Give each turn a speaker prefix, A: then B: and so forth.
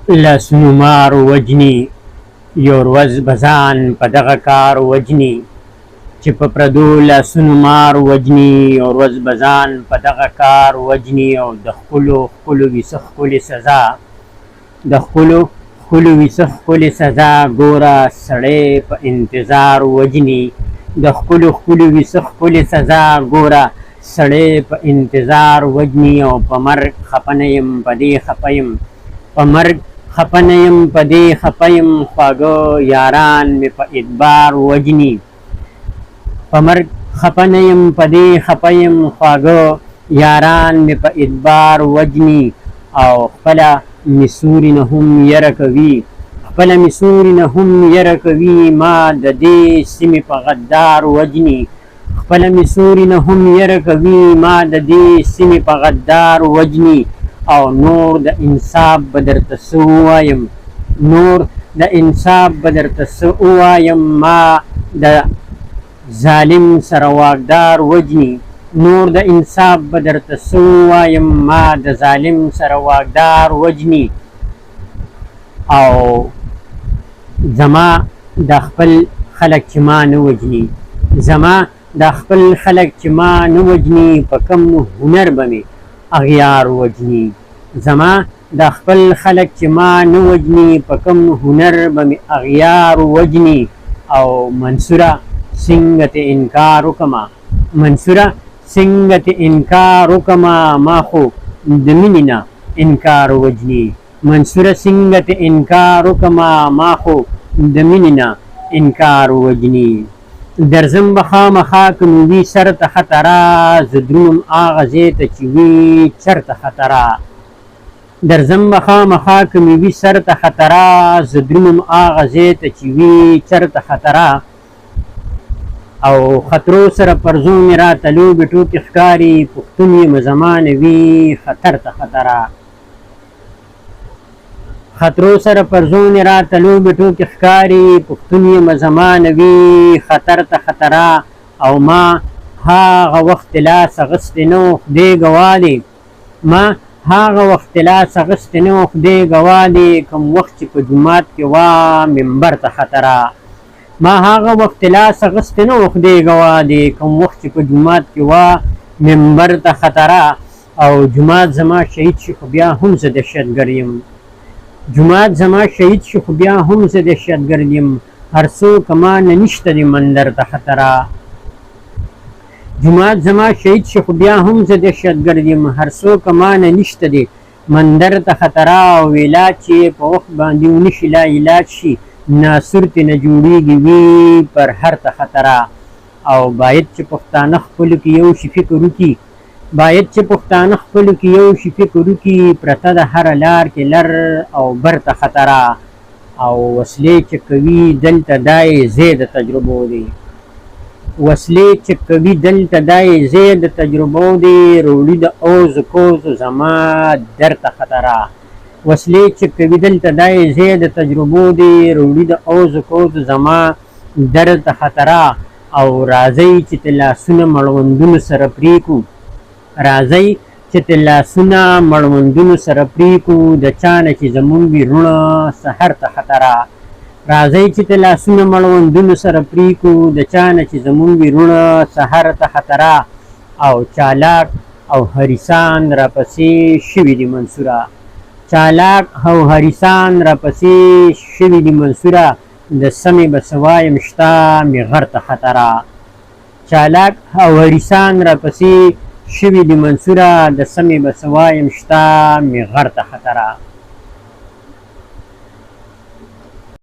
A: لاسونو مار وجني یو ورځ به ځان په دغه کار وجني چې په پردو لاسونو مار وجني یو ورځ به ځان په دغه کار وجني او د ښکلو ویسه ښکلې سزا د ښکلو ویسه ښکلې سزا ګوره سړی په انتظار وجني د ښکلو ویسه ښکلې سزا ګوره سړی په انتظار وجني او په مرګ خفه نه یم په دې خفه یم په مرګ خفه نه یم په دې خفه یم خواږه یاران مې په ادبار وجني په مرګ خفه نه یم په دې خفه یم خواږه یاران مې په ادبار وجني او خپله مې سوري نه هم یره کوي خپله مې سوري نه هم یره کوي ما د دې سیمې په غدار وجني خپله مې سوري نه هم یره کوي ما د دې سیمې په غدار وجني او نور د انصاف به درته څه ووایم نور د انصاف به درته څه ووایم ما د ظالم سره واکدار وجني نور د انصاف به درته څه ووایم ما د ظالم سره واکدار وجني او زما د خپل خلک چې ما نه وجني زما د خپل خلک چې ما نه وجني په کم هنر به مې اغیار وجني زما د خپل خلک چې ما نه وجني په کم هنر به مې اغیار وجني او منصوره څنګه ته انکار وکما منصوره څنګه ته انکار وکما ما خو د مینې نه انکار وجني منصوره څنګه ته انکار وکما ما خو د مینې نه انکار وجني درځم به خامخا که مې وي سر ته خطره زه درومم هغه ځای ته چې وي چرته خطره درځم به خامخا که مې وي سر ته خطره زه درومم هغه ځای ته چې وي چرته خطره او خطرو سره پرزو مې راته لوبې ټوکې ښکاري پښتون یم زمانه وي خطر ته خطره خطرو سره پرزو مې راته لوبې ټوکې ښکاري پښتون یم زمانه وي خطر ته خطره او ما هغه وخت لاس اخیستی نه و خدای ګواه دی ما هغه وخت لاس اخیستی نه و خدای ګواه دی کوم وخت چې په جومات کې وه منبر ته خطره ما هغه وخت لاس اخیستی نه و خدای ګواه دی کوم وخت چې په جومات کې وه منبر ته خطره او جومات زما شهید شي خو بیا هم زه دهشتګرد یم جومات زما شهید شي خو بیا هم زه دهشتګرد یم هر څوک ما نه نشته دی مندر ته خطره جومات زما شهید شي خو بیا هم زه دهشتګرد یم هر څوک ما نه نشته دی مندر ته خطره او علاج چې په وخت باندې ونه شي لا علاج شي ناصر ترې نه جوړېږي وي پر هر ته خطره او باید چې پښتانه خپلو کې یو شي فکر وکړي باید چې پښتانه خپلو کې یو شي فکر وکړي پرته د هره لار کې لر او بر ته خطره او وسلې چې کوي دلته دا یې ځای د تجربو دی وسلې چې کوي دلته دا یې ځای د تجربو دی روړي د اوز کوز زما درته خطره وسلې چې کوي دلته دا یې ځای د تجربو دی روړي د اوز کوز زما درته خطره او راځئ چې ته لاسونه مړوندونو سره پرېږدو راځئ چې ته لاسونه مړوندونو سره پرېږدو د چا نه چې زمونږ وي رونه سحر ته خطره راځئ چې ته لاسونه مړوندونو سره پرېږدو د چا نه چې زمونږ وي رونه سحر ته خطره او چالاک او حریصان راپسې شوي دي منصوره چالاک او حریصان راپسې شوي دي منصوره د سمې به څه وایم شته مې غر ته خطره چالاک او حریصان راپسې شوي دي منصوره د سمې به څه وایم شته مې غر ته خطره